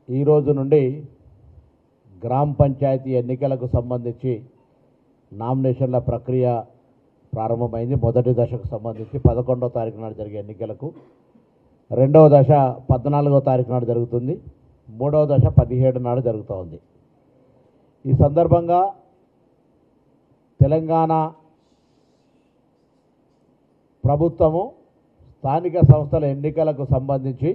ఈ రోజు నుండి గ్రామ పంచాయతీ ఎన్నికలకు సంబంధించి నామినేషన్ల ప్రక్రియ ప్రారంభమైంది. మొదటి దశకు సంబంధించి 11వ తారీఖు నాడు జరిగే ఎన్నికలకు, రెండవ దశ 14వ తారీఖు నాడు జరుగుతుంది, మూడవ దశ 17 నాడు జరుగుతూ ఉంది. ఈ సందర్భంగా తెలంగాణ ప్రభుత్వము స్థానిక సంస్థల ఎన్నికలకు సంబంధించి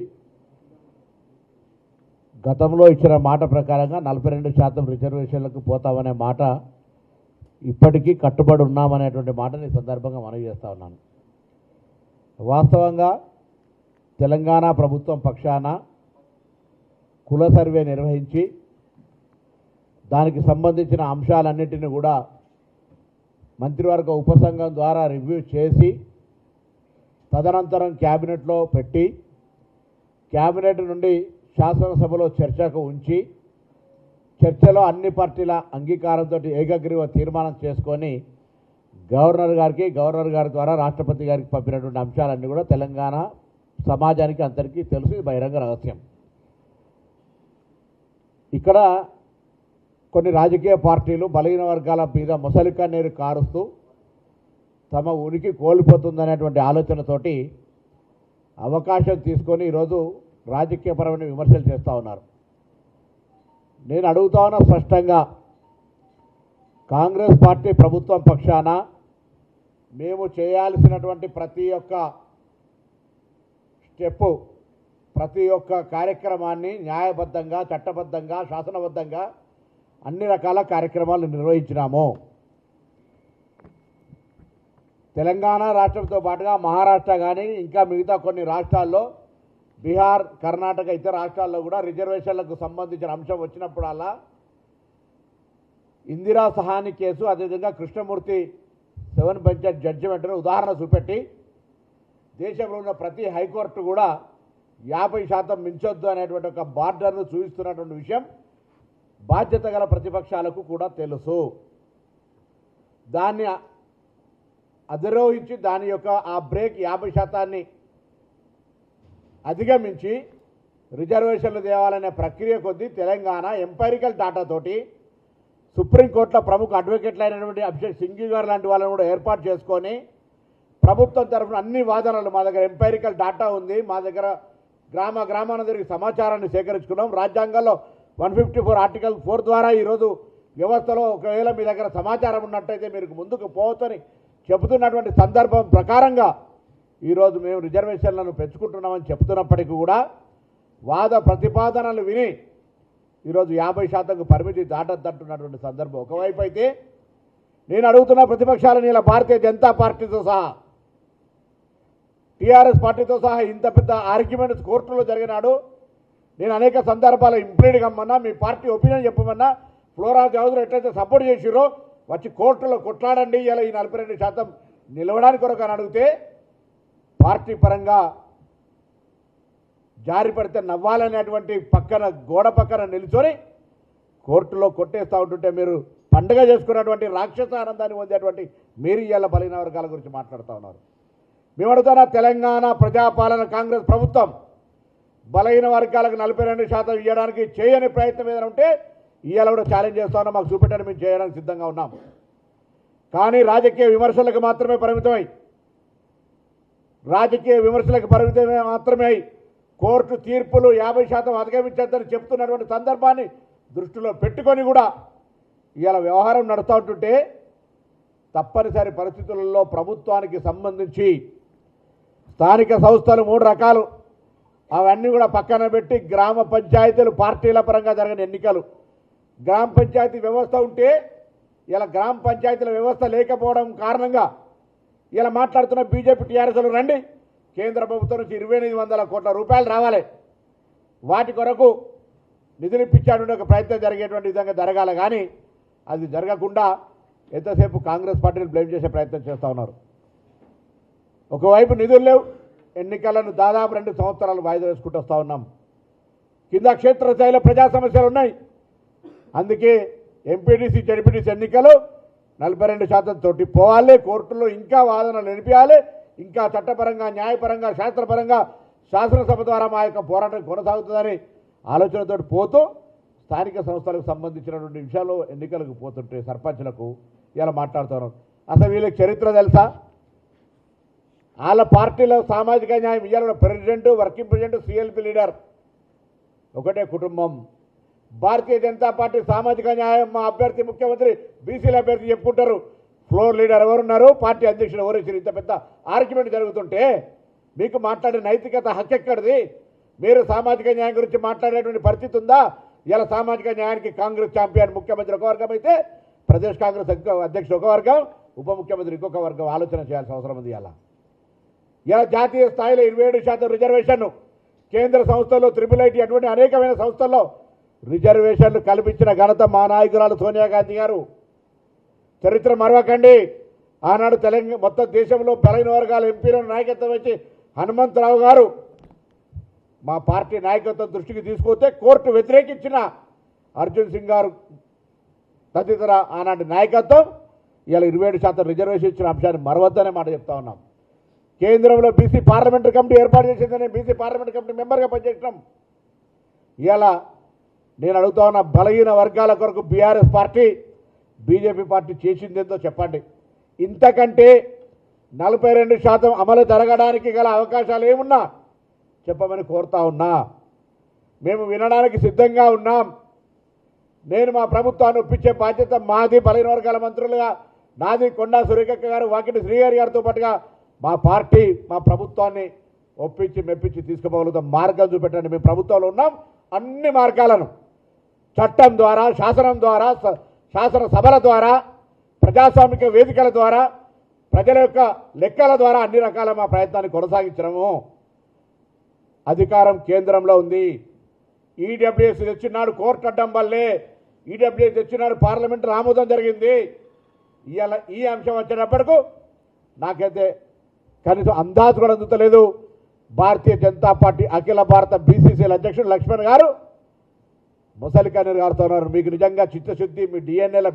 గతంలో ఇచ్చిన మాట ప్రకారంగా 42% రిజర్వేషన్లకు పోతామనే మాట ఇప్పటికీ కట్టుబడి ఉన్నామనేటువంటి మాటని ఈ సందర్భంగా మనవి చేస్తూ ఉన్నాను. వాస్తవంగా తెలంగాణ ప్రభుత్వం పక్షాన కుల సర్వే నిర్వహించి దానికి సంబంధించిన అంశాలన్నింటినీ కూడా మంత్రివర్గ ఉపసంఘం ద్వారా రివ్యూ చేసి తదనంతరం క్యాబినెట్లో పెట్టి క్యాబినెట్ నుండి శాసనసభలో చర్చకు ఉంచి చర్చలో అన్ని పార్టీల అంగీకారంతో ఏకగ్రీవ తీర్మానం చేసుకొని గవర్నర్ గారి ద్వారా రాష్ట్రపతి గారికి పంపినటువంటి అంశాలన్నీ కూడా తెలంగాణ సమాజానికి అందరికీ తెలుసు, ఇది బహిరంగ రహస్యం. ఇక్కడ కొన్ని రాజకీయ పార్టీలు బలహీన వర్గాల మీద ముసలి కన్నీరు కారుస్తూ తమ ఉనికి కోల్పోతుందనేటువంటి ఆలోచనతోటి అవకాశం తీసుకొని ఈరోజు రాజకీయపరమైన విమర్శలు చేస్తూ ఉన్నారు. నేను అడుగుతా ఉన్నా స్పష్టంగా, కాంగ్రెస్ పార్టీ ప్రభుత్వం పక్షాన మేము చేయాల్సినటువంటి ప్రతి ఒక్క స్టెప్పు, ప్రతి ఒక్క కార్యక్రమాన్ని న్యాయబద్ధంగా, చట్టబద్ధంగా, శాసనబద్ధంగా అన్ని రకాల కార్యక్రమాలు నిర్వహించినాము. తెలంగాణ రాష్ట్రంతో పాటుగా మహారాష్ట్ర కానీ ఇంకా మిగతా కొన్ని రాష్ట్రాల్లో, బీహార్, కర్ణాటక ఇతర రాష్ట్రాల్లో కూడా రిజర్వేషన్లకు సంబంధించిన అంశం వచ్చినప్పుడల్లా ఇందిరా సహాని కేసు, అదేవిధంగా కృష్ణమూర్తి 7 బెంచ్ జడ్జిమెంట్ను ఉదాహరణ చూపెట్టి దేశంలో ఉన్న ప్రతి హైకోర్టు కూడా 50% మించొద్దు అనేటువంటి ఒక బార్డర్ను చూపిస్తున్నటువంటి విషయం బాధ్యత గల ప్రతిపక్షాలకు కూడా తెలుసు. దాన్ని అధిరోహించి దాని యొక్క ఆ బ్రేక్ 50% అధిగమించి రిజర్వేషన్లు తేవాలనే ప్రక్రియ కొద్దీ తెలంగాణ ఎంపైరికల్ డాటాతోటి సుప్రీంకోర్టులో ప్రముఖ అడ్వకేట్లు అయినటువంటి అభిషేక్ సింఘ్వి గారు లాంటి వాళ్ళని కూడా ఏర్పాటు చేసుకొని ప్రభుత్వం తరఫున అన్ని వాదనలు, మా దగ్గర ఎంపైరికల్ డాటా ఉంది, మా దగ్గర గ్రామాన దగ్గరికి సమాచారాన్ని సేకరించుకున్నాం, రాజ్యాంగంలో 154 ఆర్టికల్ 4 ద్వారా ఈరోజు వ్యవస్థలో ఒకవేళ మీ దగ్గర సమాచారం ఉన్నట్టయితే మీరు ముందుకు పోవచ్చని చెబుతున్నటువంటి సందర్భం ప్రకారంగా ఈరోజు మేము రిజర్వేషన్లను పెంచుకుంటున్నామని చెప్తున్నప్పటికీ కూడా వాద ప్రతిపాదనలు విని ఈరోజు 50%కు పరిమితి దాటద్దంటున్నటువంటి సందర్భం ఒకవైపు అయితే, నేను అడుగుతున్న ప్రతిపక్షాలను ఇలా భారతీయ జనతా పార్టీతో సహా, టీఆర్ఎస్ పార్టీతో సహా ఇంత పెద్ద ఆర్గ్యుమెంట్స్ కోర్టులో జరిగినాడు. నేను అనేక సందర్భాలు ఇంప్లీడ్ కమ్మన్నా, మీ పార్టీ ఒపీనియన్ చెప్పమన్నా, ఫ్లోరా చౌదరి ఎట్లయితే సపోర్ట్ చేసిరో వచ్చి కోర్టులో కొట్లాడండి, ఇలా ఈ 42% నిలవడానికి కొరకు అని అడిగితే పార్టీ పరంగా జారి పడితే నవ్వాలనేటువంటి పక్కన గోడ పక్కన నిల్చొని కోర్టులో కొట్టేస్తూ ఉంటుంటే మీరు పండుగ చేసుకున్నటువంటి రాక్షస ఆనందాన్ని పొందేటువంటి మీరు ఇవాళ బలహీన వర్గాల గురించి మాట్లాడుతూ ఉన్నారు. మేము అడుగుతున్న తెలంగాణ ప్రజాపాలన కాంగ్రెస్ ప్రభుత్వం బలహీన వర్గాలకు 42% ఇవ్వడానికి చేయని ప్రయత్నం ఏదైనా ఉంటే ఇవాళ కూడా ఛాలెంజ్ చేస్తా ఉన్నాం, మాకు చూపెట్టండి, మేము చేయడానికి సిద్ధంగా ఉన్నాం. కానీ రాజకీయ విమర్శలకు మాత్రమే పరిమితమై కోర్టు తీర్పులు 50% అధిగమించద్దని చెప్తున్నటువంటి సందర్భాన్ని దృష్టిలో పెట్టుకొని కూడా ఇవాళ వ్యవహారం నడుస్తూ ఉంటుంటే తప్పనిసరి పరిస్థితులలో ప్రభుత్వానికి సంబంధించి స్థానిక సంస్థలు 3 రకాలు, అవన్నీ కూడా పక్కన పెట్టి గ్రామ పంచాయతీలు పార్టీల పరంగా జరిగిన ఎన్నికలు, గ్రామ పంచాయతీ వ్యవస్థ ఉంటే ఇలా గ్రామ పంచాయతీల వ్యవస్థ లేకపోవడం కారణంగా ఇలా మాట్లాడుతున్న బీజేపీ టీఆర్ఎస్లు రండి, కేంద్ర ప్రభుత్వం నుంచి 2800 కోట్ల రూపాయలు రావాలి, వాటి కొరకు నిధులు ఇప్పించాడు ఒక ప్రయత్నం జరిగేటువంటి విధంగా జరగాలి. కానీ అది జరగకుండా ఎంతసేపు కాంగ్రెస్ పార్టీని బ్లేమ్ చేసే ప్రయత్నం చేస్తూ ఉన్నారు. ఒకవైపు నిధులు లేవు, ఎన్నికలను దాదాపు 2 సంవత్సరాలు వాయిదా వేసుకుంటూ వస్తూ ఉన్నాం. కింద క్షేత్రస్థాయిలో ప్రజా సమస్యలు ఉన్నాయి. అందుకే ఎంపీటీసీ జడ్పీటీసీ ఎన్నికలు 42% తోటి పోవాలి, కోర్టులో ఇంకా వాదనలు నిలిపియాలి, ఇంకా చట్టపరంగా, న్యాయపరంగా, శాస్త్రపరంగా శాసనసభ ద్వారా మా యొక్క పోరాటం కొనసాగుతుందని ఆలోచనతో పోతూ స్థానిక సంస్థలకు సంబంధించినటువంటి విషయాల్లో ఎన్నికలకు పోతుంటే సర్పంచ్లకు ఇలా మాట్లాడుతున్నారు. అసలు వీళ్ళకి చరిత్ర తెలుసా? వాళ్ళ పార్టీలో సామాజిక న్యాయం ఇవ్వాలన్న president, working president, CLP leader ఒకటే కుటుంబం. భారతీయ జనతా పార్టీ సామాజిక న్యాయం మా అభ్యర్థి ముఖ్యమంత్రి బీసీల అభ్యర్థి చెప్పుకుంటారు. ఫ్లోర్ లీడర్ ఎవరున్నారు, పార్టీ అధ్యక్షుడు ఎవరు ఇచ్చారు? ఇంత పెద్ద ఆర్గ్యుమెంట్ జరుగుతుంటే మీకు మాట్లాడే నైతికత హక్కెక్కడిది? మీరు సామాజిక న్యాయం గురించి మాట్లాడేటువంటి పరిస్థితి ఉందా? ఇలా సామాజిక న్యాయానికి కాంగ్రెస్ ఛాంపియన్ ముఖ్యమంత్రి ఒక వర్గం అయితే ప్రదేశ్ కాంగ్రెస్ అధ్యక్షుడు ఒక వర్గం, ఉప ముఖ్యమంత్రి ఇంకొక వర్గం ఆలోచన చేయాల్సిన అవసరం ఉంది. ఇలా జాతీయ స్థాయిలో 27% రిజర్వేషన్, కేంద్ర సంస్థల్లో IIIT అటువంటి అనేకమైన సంస్థల్లో రిజర్వేషన్లు కల్పించిన ఘనత మా నాయకురాలు సోనియా గాంధీ గారు. చరిత్ర మరవకండి. ఆనాడు తెలంగాణ మొత్తం దేశంలో బలైన వర్గాల ఎంపీలను నాయకత్వం వచ్చి హనుమంతరావు గారు మా పార్టీ నాయకత్వం దృష్టికి తీసుకొస్తే కోర్టు వ్యతిరేకించిన అర్జున్ సింగ్ గారు తదితర ఆనాటి నాయకత్వం ఇలా 27% రిజర్వేషన్ ఇచ్చిన అంశాన్ని మరవద్దనే మాట చెప్తా ఉన్నాం. కేంద్రంలో బీసీ పార్లమెంటరీ కమిటీ ఏర్పాటు చేసిందని బీసీ పార్లమెంటరీ కమిటీ మెంబర్గా పనిచేసినాం. ఇలా నేను అడుగుతా ఉన్న బలహీన వర్గాల కొరకు బీఆర్ఎస్ పార్టీ, బీజేపీ పార్టీ చేసిందేందో చెప్పండి. ఇంతకంటే 42% అమలు జరగడానికి గల అవకాశాలు ఏమున్నా చెప్పమని కోరుతా ఉన్నా. మేము వినడానికి సిద్ధంగా ఉన్నాం. నేను మా ప్రభుత్వాన్ని ఒప్పించే బాధ్యత మాది. బలహీన వర్గాల మంత్రులుగా నాది, కొండా సురేఖక్క గారు, వాకిటి శ్రీగారి గారితో పాటుగా మా పార్టీ మా ప్రభుత్వాన్ని ఒప్పించి మెప్పించి తీసుకుపోగలుగుతాం. మార్గం చూపెట్టండి. మేము ప్రభుత్వంలో ఉన్నాం. అన్ని మార్గాలను చట్టం ద్వారా, శాసనం ద్వారా, శాసన సభల ద్వారా, ప్రజాస్వామిక వేదికల ద్వారా, ప్రజల యొక్క లెక్కల ద్వారా అన్ని రకాల మా ప్రయత్నాన్ని కొనసాగించడము. అధికారం కేంద్రంలో ఉంది. ఈడబ్ల్యూఎస్ తెచ్చినాడు కోర్టు అడ్డం వల్లే. ఈడబ్ల్యూఎస్ తెచ్చినాడు పార్లమెంటు ఆమోదం జరిగింది. ఇవాళ ఈ అంశం వచ్చేటప్పటికు నాకైతే కనీసం అందాజు కూడా అందుతలేదు. భారతీయ జనతా పార్టీ అఖిల భారత బీసీసీల అధ్యక్షుడు లక్ష్మణ్ గారు ముసలికన్నీరు గారుతో ఉన్నారు. మీకు నిజంగా చిత్తశుద్ధి, మీ డిఎన్ఏల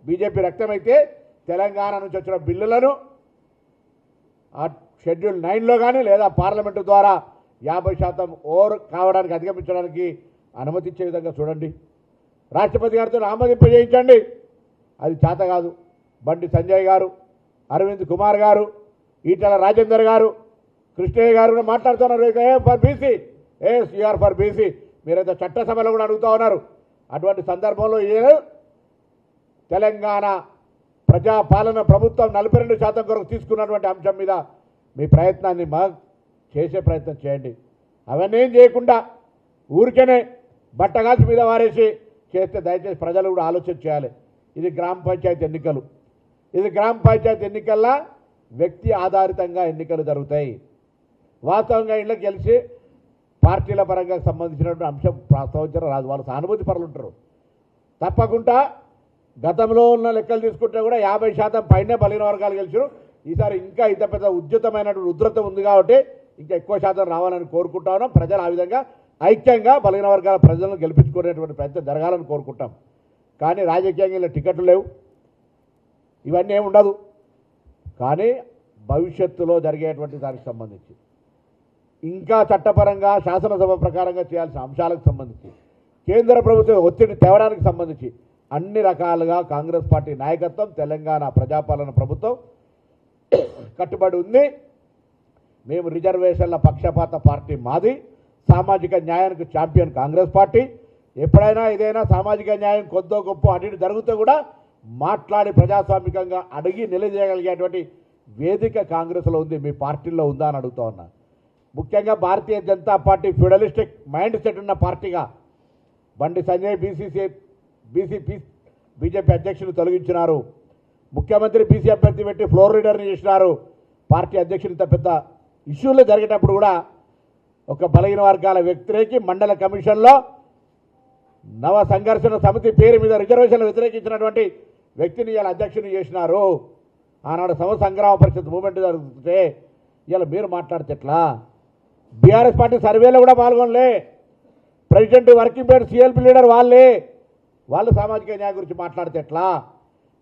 బీజేపీ రక్తమైతే తెలంగాణ నుంచి వచ్చిన బిల్లులను ఆ షెడ్యూల్ 9లో కానీ లేదా పార్లమెంటు ద్వారా 50% ఓవర్ కావడానికి అధిగమించడానికి అనుమతించే విధంగా చూడండి. రాష్ట్రపతి గారితో ఆమోదింపజేయించండి. అది చేత కాదు. బండి సంజయ్ గారు, అరవింద్ కుమార్ గారు, ఈటల రాజేందర్ గారు, కృష్ణయ్య గారు కూడా మాట్లాడుతున్నారు. For BC, you're for BC. మీరైతే చట్టసభలో కూడా అడుగుతూ ఉన్నారు. అటువంటి సందర్భంలో తెలంగాణ ప్రజాపాలన ప్రభుత్వం 42% కొరకు తీసుకున్నటువంటి అంశం మీద మీ ప్రయత్నాన్ని చేసే ప్రయత్నం చేయండి. అవన్నీ ఏం చేయకుండా ఊరికేనే బట్టగాల్చి మీద వారేసి చేస్తే దయచేసి ప్రజలు కూడా ఆలోచన చేయాలి. ఇది గ్రామ పంచాయతీ ఎన్నికలు. ఇది గ్రామ పంచాయతీ ఎన్నికల్లో వ్యక్తి ఆధారితంగా ఎన్నికలు జరుగుతాయి. వాస్తవంగా ఇళ్ళకి గెలిచి పార్టీల పరంగా సంబంధించినటువంటి అంశం ప్రస్తావించడం రాదు. వాళ్ళు సానుభూతి పరులు ఉంటారు. తప్పకుండా గతంలో ఉన్న లెక్కలు తీసుకుంటే కూడా 50% పైనే బలహీన వర్గాలు గెలిచారు. ఈసారి ఇంకా ఇంత పెద్ద ఉద్యతమైనటువంటి ఉధృతం ఉంది కాబట్టి ఇంకా ఎక్కువ శాతం రావాలని కోరుకుంటా ఉన్నాం. ప్రజలు ఆ విధంగా ఐక్యంగా బలహీన వర్గాల ప్రజలను గెలిపించుకునేటువంటి ప్రయత్నం జరగాలని కోరుకుంటాం. కానీ రాజకీయంగా ఇలా టికెట్లు లేవు, ఇవన్నీ ఏమి ఉండదు. కానీ భవిష్యత్తులో జరిగేటువంటి దానికి సంబంధించి ఇంకా చట్టపరంగా శాసనసభ ప్రకారంగా చేయాల్సిన అంశాలకు సంబంధించి కేంద్ర ప్రభుత్వం ఒత్తిడి తేవడానికి సంబంధించి అన్ని రకాలుగా కాంగ్రెస్ పార్టీ నాయకత్వం, తెలంగాణ ప్రజాపాలన ప్రభుత్వం కట్టుబడి ఉంది. మేము రిజర్వేషన్ల పక్షపాత పార్టీ మాది. సామాజిక న్యాయానికి ఛాంపియన్ కాంగ్రెస్ పార్టీ. ఎప్పుడైనా ఏదైనా సామాజిక న్యాయం కొద్దో గొప్ప అటు జరిగితే కూడా మాట్లాడి ప్రజాస్వామికంగా అడిగి నిలదీయగలిగేటువంటి వేదిక కాంగ్రెస్లో ఉంది. మీ పార్టీలో ఉందా అని అడుగుతా ఉన్నా. ముఖ్యంగా Bharatiya Janata Party feudalistic mindset ఉన్న పార్టీగా బండి సంజయ్ బీజేపీ అధ్యక్షులు తొలగించినారు. ముఖ్యమంత్రి బీసీ అభ్యర్థి పెట్టి ఫ్లోర్ లీడర్ని చేసినారు. పార్టీ అధ్యక్షులు ఇంత పెద్ద ఇష్యూలు జరిగేటప్పుడు కూడా ఒక బలహీన వర్గాల వ్యతిరేకి మండల కమిషన్లో నవ సంఘర్షణ సమితి పేరు మీద రిజర్వేషన్లు వ్యతిరేకించినటువంటి వ్యక్తిని ఇలా అధ్యక్షుని చేసినారు. ఆనాడు సంగ్రామ పరిషత్ మూవ్మెంట్ జరుగుతుంటే ఇలా మీరు మాట్లాడితే ఎట్లా? బీఆర్ఎస్ పార్టీ సర్వేలో కూడా పాల్గొనలే. President, working president, CLP leader వాళ్ళు సామాజిక న్యాయం గురించి మాట్లాడితే ఎట్లా?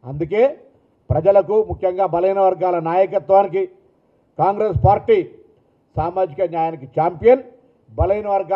అందుకే ప్రజలకు, ముఖ్యంగా బలహీన వర్గాల నాయకత్వానికి కాంగ్రెస్ పార్టీ సామాజిక న్యాయానికి ఛాంపియన్. బలహీన వర్గాల